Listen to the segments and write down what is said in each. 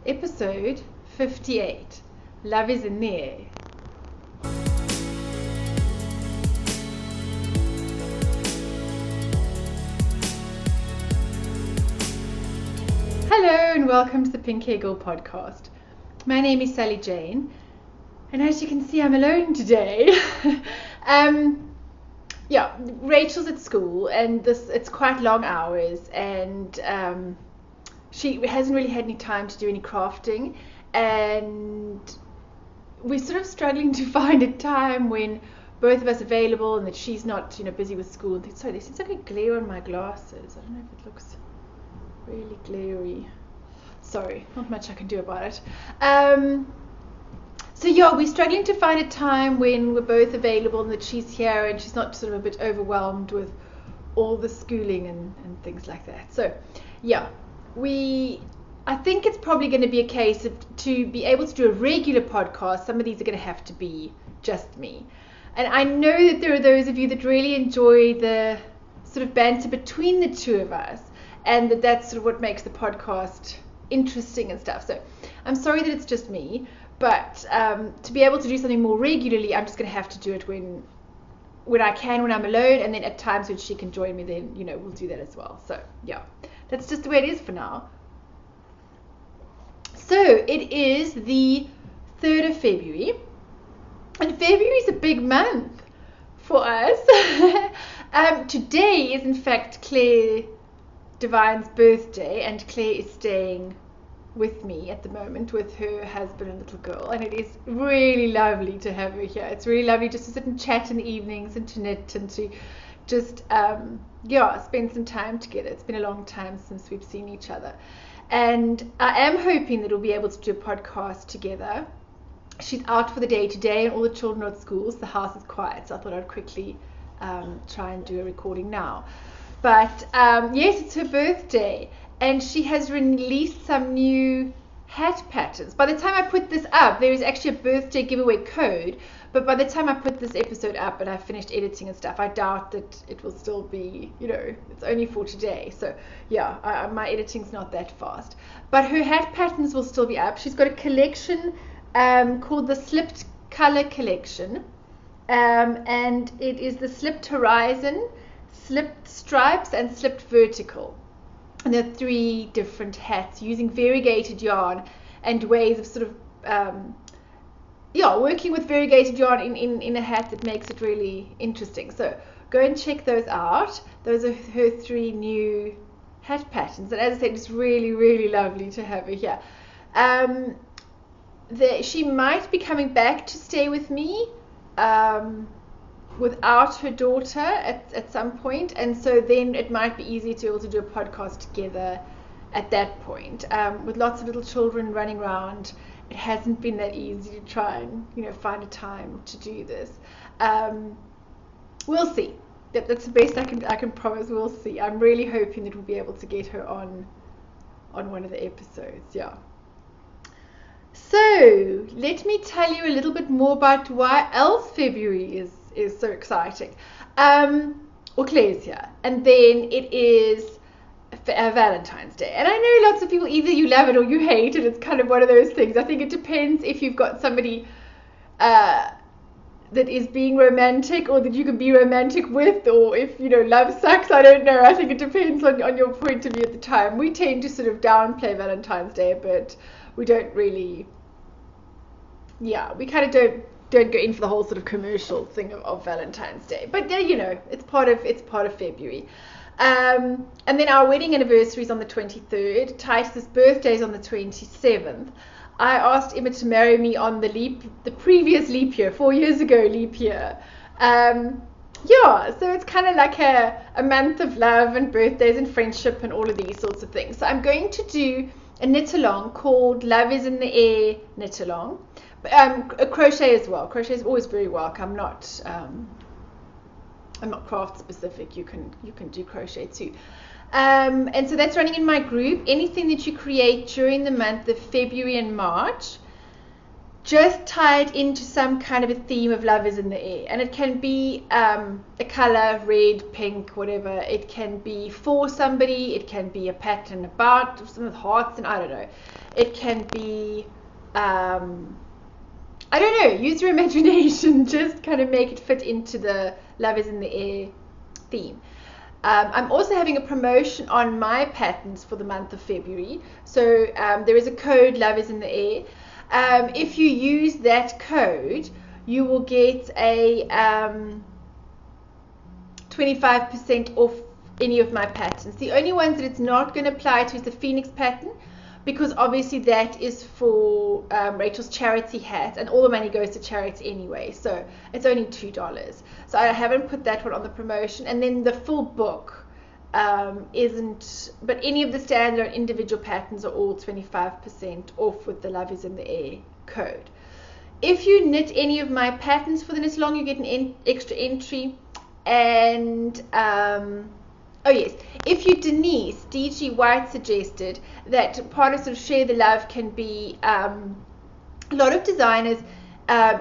episode 58. Love is in the air. Hello and welcome to the Pink Hair Girl podcast. My name is Sally Jane, and as you can see, I'm alone today. Rachel's at school, and it's quite long hours, and she hasn't really had any time to do any crafting, and we're sort of struggling to find a time when both of us are available and that she's not, busy with school and things. Sorry, there seems like a glare on my glasses. I don't know if it looks really glary. Sorry, not much I can do about it. We're struggling to find a time when we're both available and that she's here and she's not sort of a bit overwhelmed with all the schooling and things like that. So, I think it's probably going to be a case of, to be able to do a regular podcast, some of these are going to have to be just me. And I know that there are those of you that really enjoy the sort of banter between the two of us, and that's sort of what makes the podcast interesting and stuff. So I'm sorry that it's just me, but to be able to do something more regularly, I'm just going to have to do it when I can, when I'm alone, and then at times when she can join me, then we'll do that as well. So that's just the way it is for now. So it is the 3rd of February, and February is a big month for us. Today is in fact Claire Divine's birthday, and Claire is staying with me at the moment with her husband and little girl, and it is really lovely to have her here. It's really lovely just to sit and chat in the evenings and to knit and to just spend some time together. It's been a long time since we've seen each other, and I am hoping that we'll be able to do a podcast together. She's out for the day today and all the children are at school, so the house is quiet, so I thought I'd quickly try and do a recording now. But yes, it's her birthday, and she has released some new hat patterns. By the time I put this up, there is actually a birthday giveaway code, but by the time I put this episode up and I finished editing and stuff, I doubt that it will still be, it's only for today. So my editing's not that fast. But her hat patterns will still be up. She's got a collection called the Slipped Color Collection, and it is the Slipped Horizon, Slipped Stripes, and Slipped Vertical. And there are 3 different hats using variegated yarn and ways of sort of working with variegated yarn in a hat that makes it really interesting. So go and check those out. Those are her 3 new hat patterns, and as I said, it's really, really lovely to have her here. She might be coming back to stay with me without her daughter at some point, and so then it might be easier to be able to do a podcast together at that point. With lots of little children running around, it hasn't been that easy to try and find a time to do this. We'll see. That's the best I can promise. We'll see. I'm really hoping that we'll be able to get her on one of the episodes. So let me tell you a little bit more about why else February is so exciting. Claire's here, and then it is Valentine's Day, and I know lots of people, either you love it or you hate it. It's kind of one of those things. I think it depends if you've got somebody that is being romantic, or that you can be romantic with, or if love sucks. I don't know. I think it depends on your point of view at the time. We tend to sort of downplay Valentine's Day, but we don't really we kind of don't go in for the whole sort of commercial thing of Valentine's Day, but it's part of February. And then our wedding anniversary is on the 23rd. Titus's birthday is on the 27th. I asked Emma to marry me on the previous leap year, 4 years ago leap year. So it's kind of like a month of love and birthdays and friendship and all of these sorts of things. So I'm going to do a knit along called Love is in the Air knit along. A crochet as well. Crochet is always very welcome. I'm not craft specific. You can do crochet too. And so that's running in my group. Anything that you create during the month of February and March, just tie it into some kind of a theme of love is in the air. And it can be a color, red, pink, whatever. It can be for somebody. It can be a pattern about some with hearts, and I don't know. It can be, I don't know, use your imagination. Just kind of make it fit into the love is in the air theme. I'm also having a promotion on my patterns for the month of February. So there is a code, love is in the air. If you use that code, you will get a 25% off any of my patterns. The only ones that it's not going to apply to is the Phoenix pattern, because obviously that is for Rachel's charity hat, and all the money goes to charity anyway, so it's only $2. So I haven't put that one on the promotion. And then the full book isn't, but any of the standard individual patterns are all 25% off with the love is in the air code. If you knit any of my patterns for the knit along, you get an extra entry. And oh yes, if you Denise DG White suggested that part of sort of share the love can be a lot of designers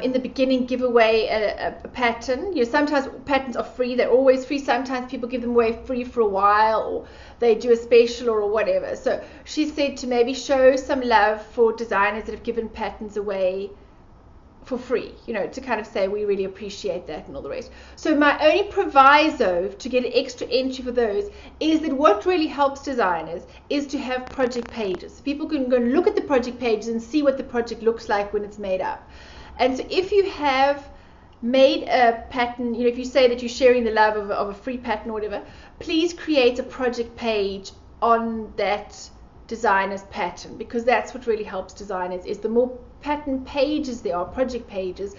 in the beginning give away a pattern. You know, sometimes patterns are free, they're always free. Sometimes people give them away free for a while, or they do a special or whatever. So she said to maybe show some love for designers that have given patterns away for free, you know, to kind of say we really appreciate that and all the rest. So my only proviso to get an extra entry for those is that what really helps designers is to have project pages. So people can go and look at the project pages and see what the project looks like when it's made up. And so if you have made a pattern, you know, if you say that you're sharing the love of a free pattern or whatever, please create a project page on that designer's pattern, because that's what really helps designers. Is the more pattern pages there are, project pages,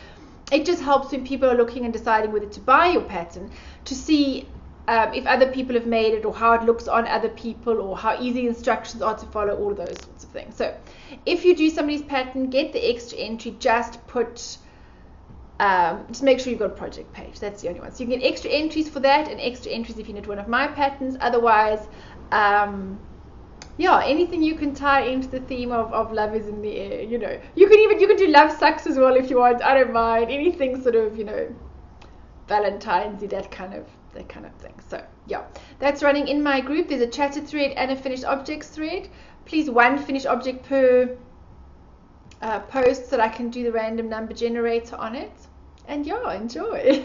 it just helps when people are looking and deciding whether to buy your pattern, to see if other people have made it, or how it looks on other people, or how easy instructions are to follow, all of those sorts of things. So if you do somebody's pattern, get the extra entry, just put just make sure you've got a project page. That's the only one. So you can get extra entries for that, and extra entries if you knit one of my patterns. Otherwise, yeah, anything you can tie into the theme of love is in the air. You know, you can do love sucks as well if you want. I don't mind anything sort of, you know, Valentine's, that kind of thing. So yeah, that's running in my group. There's a chatter thread and a finished objects thread. Please, one finished object per post, so that I can do the random number generator on it. And yeah, enjoy.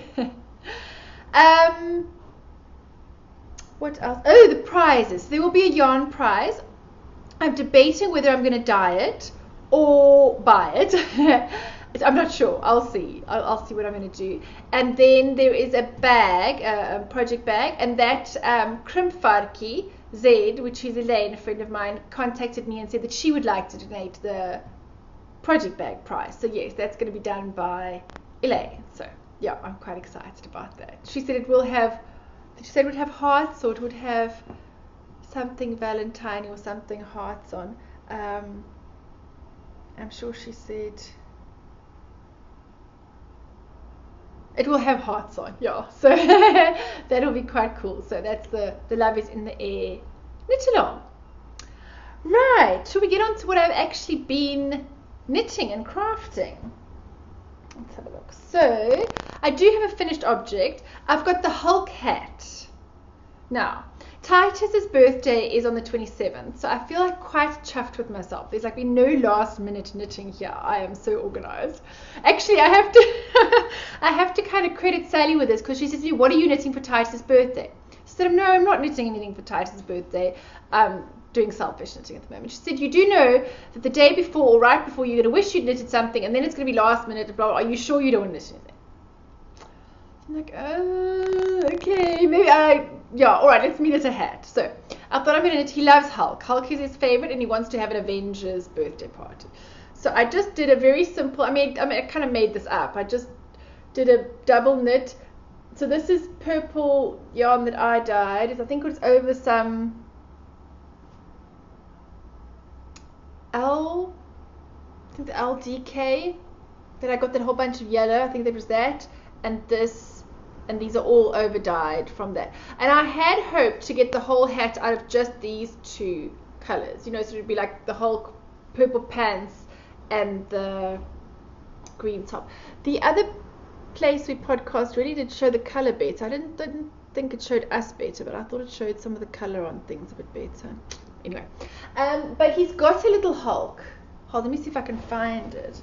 What else? Oh, the prizes. There will be a yarn prize. I'm debating whether I'm going to dye it or buy it. I'm not sure. I'll see. I'll see what I'm going to do. And then there is a bag, a project bag, and that Krimpvarkie Z, which is Elaine, a friend of mine, contacted me and said that she would like to donate the project bag prize. So yes, that's going to be done by Elaine. So yeah, I'm quite excited about that. She said it will have. She said it would have hearts, or it would have something Valentine or something hearts on. I'm sure she said it will have hearts on. Yeah, so that'll be quite cool. So that's the love is in the air knit along. Right, shall we get on to what I've actually been knitting and crafting? Let's have a look. So I do have a finished object. I've got the Hulk hat. Now, Titus's birthday is on the 27th, so I feel like quite chuffed with myself. There's like been no last minute knitting here. I am so organized. Actually, I have to I have to kind of credit Sally with this, because she says to me, what are you knitting for Titus's birthday? She said, no, I'm not knitting anything for Titus's birthday. I'm doing selfish knitting at the moment. She said, you do know that the day before or right before you're going to wish you'd knitted something, and then it's going to be last minute, blah, blah, are you sure you don't want to knit anything? I'm like, okay, maybe yeah, all right, let's meet at a hat. So I thought I'm going to knit, he loves Hulk. Hulk is his favorite, and he wants to have an Avengers birthday party. So I just did a very simple, I kind of made this up. I just did a double knit. So this is purple yarn that I dyed. I think it was over some I think the LDK that I got, that whole bunch of yellow. I think there was that, and this, and these are all over dyed from that. And I had hoped to get the whole hat out of just these two colors, you know, so it would be like the whole purple pants and the green top. The other place we podcast really did show the color better. I didn't think it showed us better, but I thought it showed some of the color on things a bit better. Anyway, but he's got a little Hulk. Hold on, let me see if I can find it.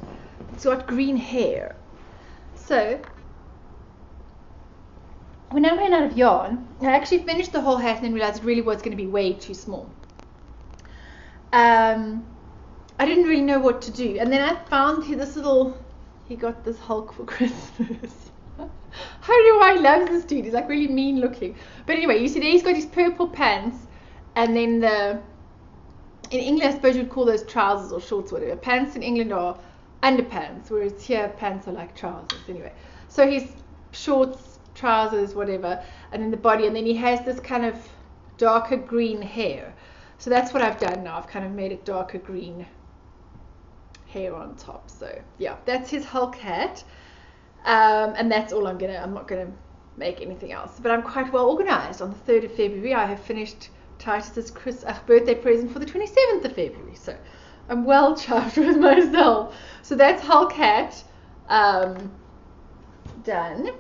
It's got green hair. So when I ran out of yarn, I actually finished the whole hat and then realized it really was going to be way too small. I didn't really know what to do, and then I found he got this Hulk for Christmas. I don't know why he loves this dude. He's like really mean looking. But anyway, you see there he's got his purple pants, and then in England I suppose you'd call those trousers or shorts or whatever. Pants in England are underpants, whereas here pants are like trousers. Anyway, so his shorts, trousers, whatever, and then the body, and then he has this kind of darker green hair. So that's what I've done now. I've kind of made it darker green hair on top. So yeah, that's his Hulk hat, and that's all I'm not gonna make anything else. But I'm quite well organized. On the 3rd of February I have finished Titus's birthday present for the 27th of February, so I'm well chuffed with myself. So that's Hulk hat done.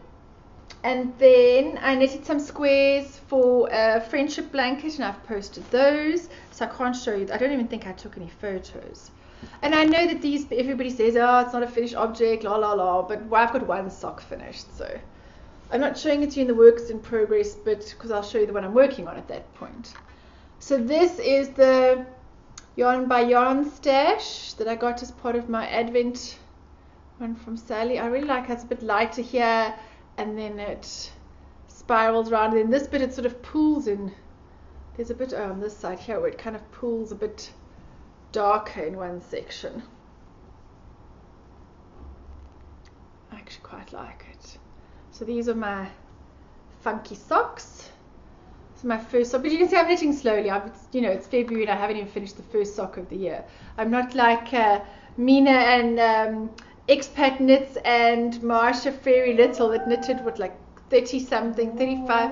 And then I knitted some squares for a friendship blanket, and I've posted those, so I can't show you. I don't even think I took any photos. And I know that everybody says, oh, it's not a finished object, la la la, but I've got one sock finished, so I'm not showing it to you in the works in progress, but because I'll show you the one I'm working on at that point. So this is the Yarn by Yarn stash that I got as part of my Advent one from Sally. I really like it. It's a bit lighter here, and then it spirals around, and then this bit it sort of pools in. There's a bit on this side here where it kind of pools a bit darker in one section. I actually quite like it. So these are my funky socks. This is my first sock, but you can see I'm knitting slowly. It's February and I haven't even finished the first sock of the year. I'm not like Mina and Expat Knits and Marsha Fairy Little that knitted with like 30 something, 35.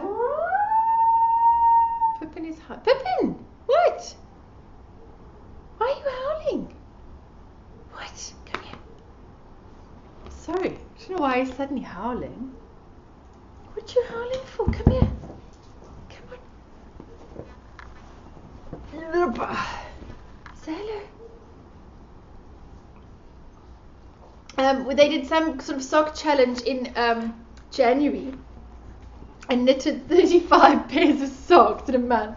Pippin is hot. Pippin! What? Why are you howling? What? Come here. Sorry. I don't know why he's suddenly howling. What you howling for? Come here. Come on. Say hello. They did some sort of sock challenge in January and knitted 35 pairs of socks in a month.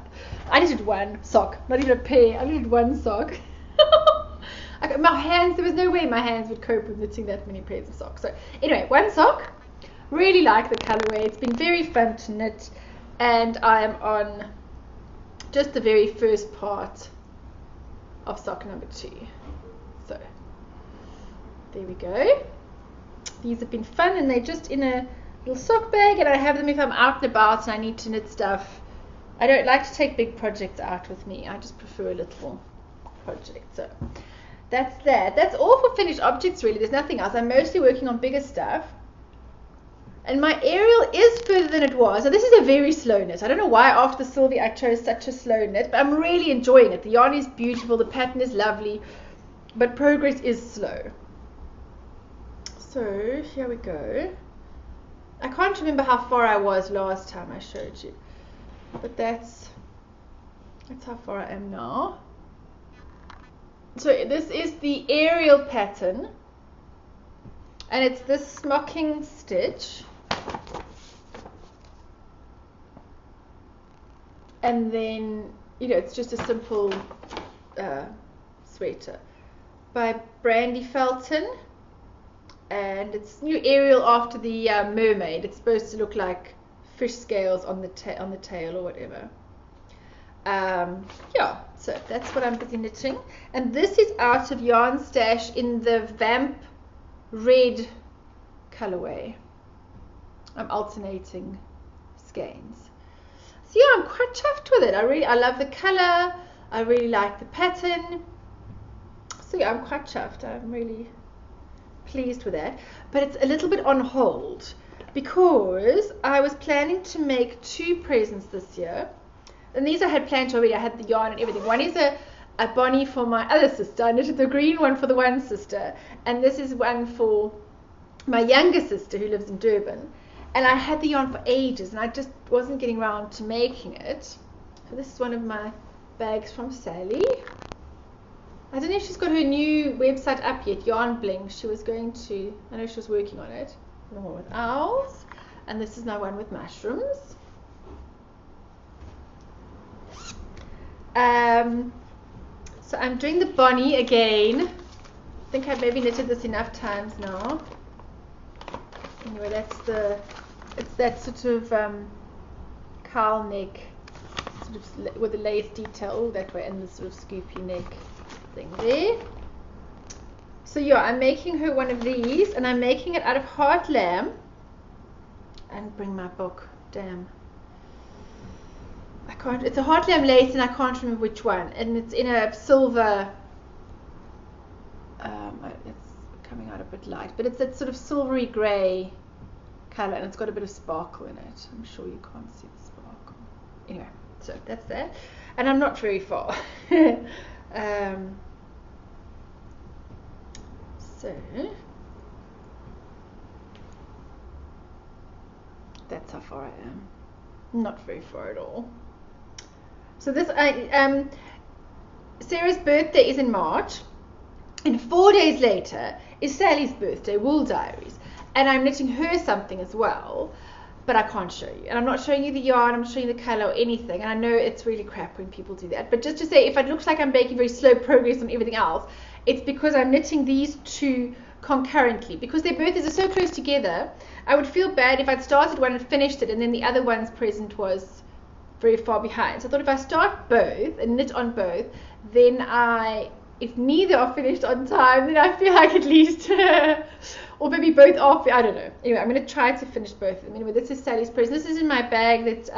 I knitted one sock, not even a pair. I knitted one sock. My hands, there was no way my hands would cope with knitting that many pairs of socks. So anyway, one sock. Really like the colorway. It's been very fun to knit, and I am on just the very first part of sock number 2. So there we go. These have been fun, and they're just in a little sock bag, and I have them if I'm out and about and I need to knit stuff. I don't like to take big projects out with me. I just prefer a little project. So that's that. That's all for finished objects really. There's nothing else. I'm mostly working on bigger stuff. And my aerial is further than it was. So this is a very slow knit. I don't know why after Sylvie I chose such a slow knit, but I'm really enjoying it. The yarn is beautiful, the pattern is lovely, but progress is slow. So here we go. I can't remember how far I was last time I showed you, but that's how far I am now. So this is the aerial pattern, and it's this smocking stitch, and then it's just a simple sweater by Brandy Felton, and it's new aerial after the mermaid. It's supposed to look like fish scales on the tail or whatever. Yeah, so that's what I'm busy knitting, and this is out of Yarn Stash in the Vamp Red colorway. I'm alternating skeins. So yeah, I'm quite chuffed with it. I love the color. I really like the pattern. So yeah, I'm quite chuffed. I'm really pleased with that. But it's a little bit on hold because I was planning to make 2 presents this year. And these I had planned already. I had the yarn and everything. One is a a bonnie for my other sister. I knitted the green one for the one sister, and this is one for my younger sister who lives in Durban. And I had the yarn for ages, and I just wasn't getting around to making it. So this is one of my bags from Sally. I don't know if she's got her new website up yet, Yarn Bling. She was going to, I know she was working on it. One with owls, and this is my one with mushrooms. So I'm doing the bonnie again. I think I've maybe knitted this enough times now. Anyway, it's that sort of cowl neck, sort of with the lace detail all that way, and the sort of scoopy neck thing there. So yeah, I'm making her one of these, and I'm making it out of heart lamb. And bring my book, damn. I can't, it's a heart lamb lace, and I can't remember which one. And it's in a silver, it's coming out a bit light, but it's that sort of silvery grey colour, and it's got a bit of sparkle in it. I'm sure you can't see the sparkle. Anyway, so that's that. And I'm not very far. So that's how far I am. Not very far at all. So this, Sarah's birthday is in March, and 4 days later is Sally's birthday, Wool Diaries, and I'm knitting her something as well, but I can't show you. And I'm not showing you the yarn, I'm not showing you the colour or anything, and I know it's really crap when people do that, but just to say, if it looks like I'm making very slow progress on everything else, it's because I'm knitting these two concurrently. Because their birthdays are so close together, I would feel bad if I'd started one and finished it, and then the other one's present was very far behind. So I thought if I start both and knit on both, then if neither are finished on time, then I feel like at least, or maybe both are, I don't know. Anyway, I'm going to try to finish both of them. Anyway, this is Sally's present. This is in my bag that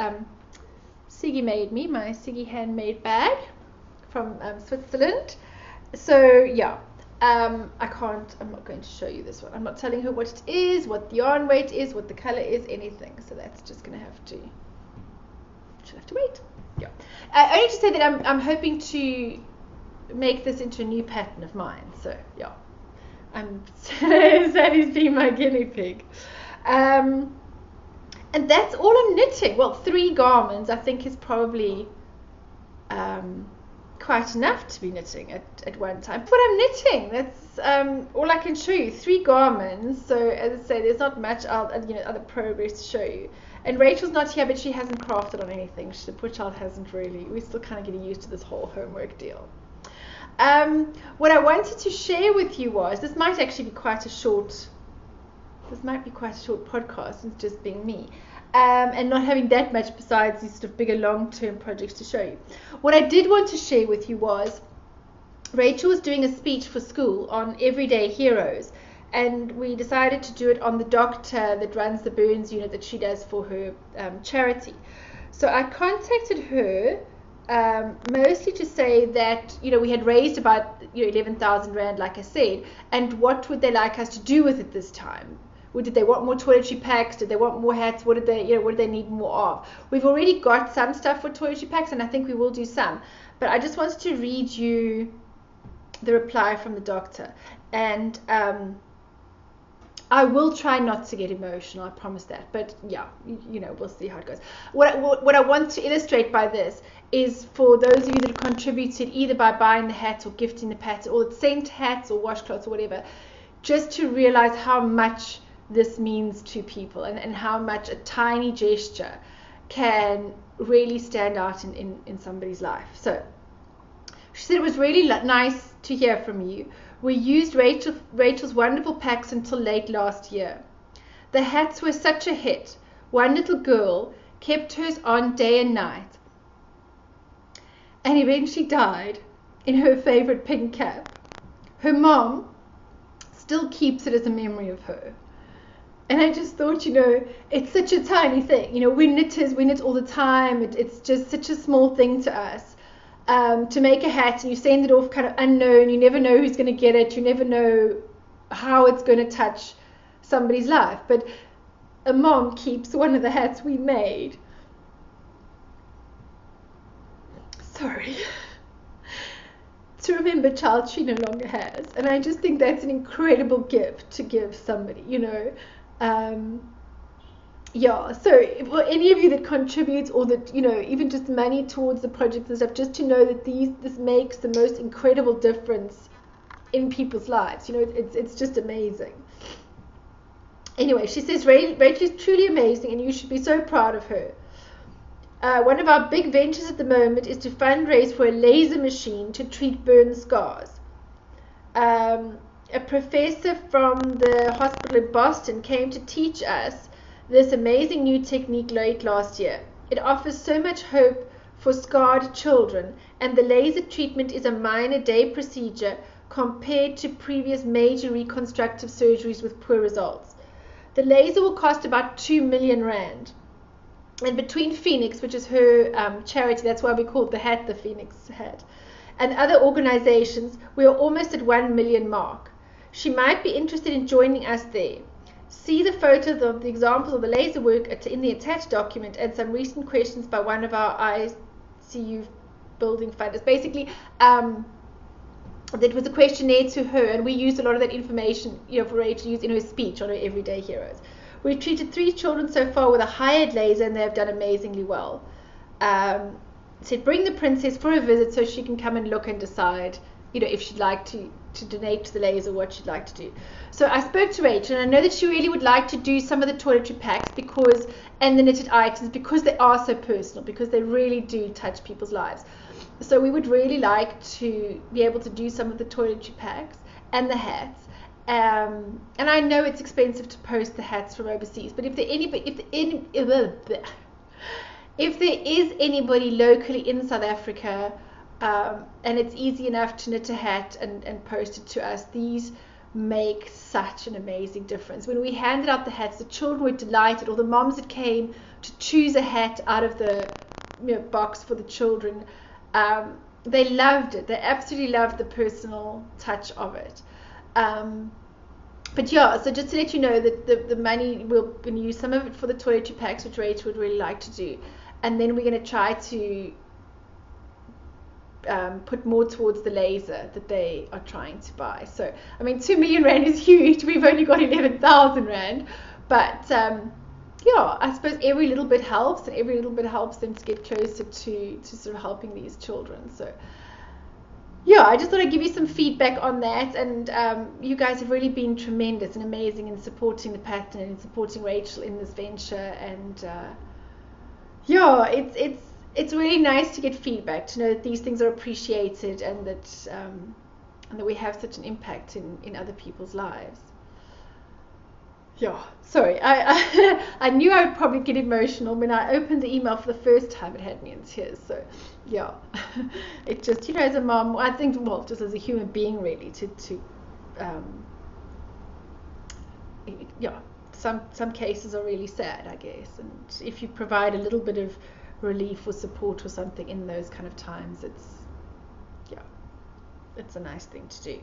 Siggy made me, my Siggy handmade bag from Switzerland. So yeah, I'm not going to show you this one. I'm not telling her what it is, what the yarn weight is, what the color is, anything. So that's just going to have to, she'll have to wait. Yeah. Only to say that I'm hoping to make this into a new pattern of mine. So yeah, Sally's being my guinea pig. And that's all I'm knitting. Well, 3 garments I think is probably quite enough to be knitting at one time. What I'm knitting, that's all I can show you. 3 garments. So as I say, there's not much other progress to show you. And Rachel's not here, but she hasn't crafted on anything. The poor child hasn't really. We're still kind of getting used to this whole homework deal. What I wanted to share with you was, this might be quite a short podcast, it's just being me. And not having that much besides these sort of bigger long-term projects to show you. What I did want to share with you was, Rachel was doing a speech for school on everyday heroes, and we decided to do it on the doctor that runs the burns unit that she does for her charity. So I contacted her mostly to say that, we had raised about 11,000 Rand, like I said, and what would they like us to do with it this time? Did they want more toiletry packs? Did they want more hats? What did they need more of? We've already got some stuff for toiletry packs, and I think we will do some. But I just wanted to read you the reply from the doctor. And I will try not to get emotional, I promise that. But yeah, we'll see how it goes. What I want to illustrate by this is for those of you that have contributed either by buying the hats or gifting the hats or sent hats or washcloths or whatever, just to realize how much this means to people and how much a tiny gesture can really stand out in somebody's life. So she said it was really nice to hear from you. We used Rachel's wonderful packs until late last year. The hats were such a hit. One little girl kept hers on day and night and eventually died in her favorite pink cap. Her mom still keeps it as a memory of her. And I just thought, it's such a tiny thing. We're knitters, we knit all the time. It's just such a small thing to us. To make a hat and you send it off kind of unknown. You never know who's going to get it. You never know how it's going to touch somebody's life. But a mom keeps one of the hats we made. to remember a child she no longer has. And I just think that's an incredible gift to give somebody, you know. Yeah, so for any of you that contributes, or that, you know, even just money towards the project and stuff, just to know that this makes the most incredible difference in people's lives. You know, it's just amazing. Anyway, she says Rachel is truly amazing and you should be so proud of her. One of our big ventures at the moment is to fundraise for a laser machine to treat burn scars. A professor from the hospital in Boston came to teach us this amazing new technique late last year. It offers so much hope for scarred children, and the laser treatment is a minor day procedure compared to previous major reconstructive surgeries with poor results. The laser will cost about 2 million rand. And between Phoenix, which is her charity, that's why we called the hat the Phoenix hat, and other organizations, we are almost at 1 million mark. She might be interested in joining us there. See the photos of the examples of the laser work in the attached document and some recent questions by one of our ICU building funders. Basically, that was a questionnaire to her, and we used a lot of that information, you know, for Rachel to use in her speech on her Everyday Heroes. We've treated 3 children so far with a hired laser, and they've done amazingly well. Said bring the princess for a visit so she can come and look and decide, you know, if she'd like to donate to the laser, what she'd like to do. So I spoke to Rachel, and I know that she really would like to do some of the toiletry packs and the knitted items, because they are so personal, because they really do touch people's lives. So we would really like to be able to do some of the toiletry packs and the hats. And I know it's expensive to post the hats from overseas, but if there is anybody locally in South Africa, and it's easy enough to knit a hat and post it to us, these make such an amazing difference. When we handed out the hats, the children were delighted, or the moms that came to choose a hat out of the box for the children. They loved it. They absolutely loved the personal touch of it. But yeah, so just to let you know that the money, we're going to use some of it for the toiletry packs, which Rachel would really like to do. And then we're going to try to put more towards the laser that they are trying to buy. So, I mean, 2 million rand is huge. We've only got 11,000 rand. But yeah, I suppose every little bit helps, and every little bit helps them to get closer to sort of helping these children. So yeah, I just thought I'd give you some feedback on that, and you guys have really been tremendous and amazing in supporting the pattern and in supporting Rachel in this venture. And yeah, it's really nice to get feedback, to know that these things are appreciated, and that we have such an impact in other people's lives. Yeah, sorry, I knew I would probably get emotional when I opened the email for the first time. It had me in tears. So yeah, it just, you know, as a mom, I think, well, just as a human being, really, yeah, some cases are really sad, I guess, and if you provide a little bit of relief or support or something in those kind of times, it's a nice thing to do.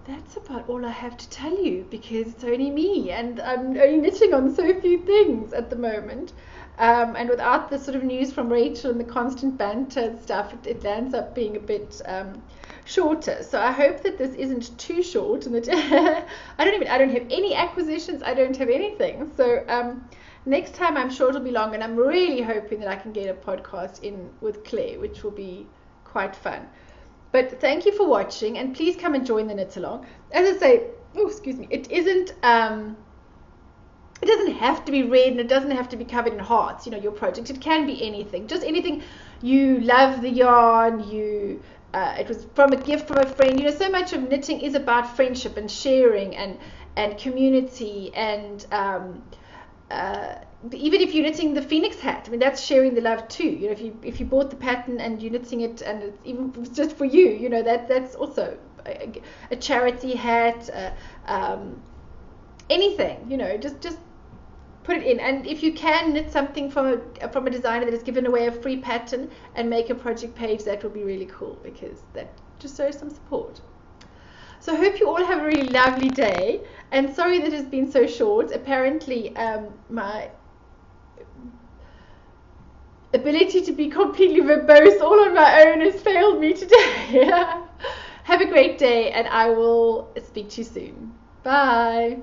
That's about all I have to tell you, because it's only me, and I'm only knitting on so few things at the moment. And without the sort of news from Rachel and the constant banter and stuff, it lands up being a bit shorter. So I hope that this isn't too short, and that I don't have any acquisitions, I don't have anything. So next time I'm sure it'll be long, and I'm really hoping that I can get a podcast in with Claire, which will be quite fun. But thank you for watching, and please come and join the knit along. As I say, it isn't it doesn't have to be red, and it doesn't have to be covered in hearts, you know, your project. It can be anything, just anything. You love the yarn, it was from a gift from a friend. You know, so much of knitting is about friendship and sharing and community, and even if you're knitting the Phoenix hat, I mean, that's sharing the love too. You know, if you bought the pattern and you're knitting it, and it's even just for you, you know, that's also a charity hat, anything, you know, just put it in. And if you can knit something from a designer that has given away a free pattern and make a project page, that will be really cool, because that just shows some support. So I hope you all have a really lovely day, and sorry that it's been so short. Apparently ability to be completely verbose all on my own has failed me today. Have a great day, and I will speak to you soon. Bye.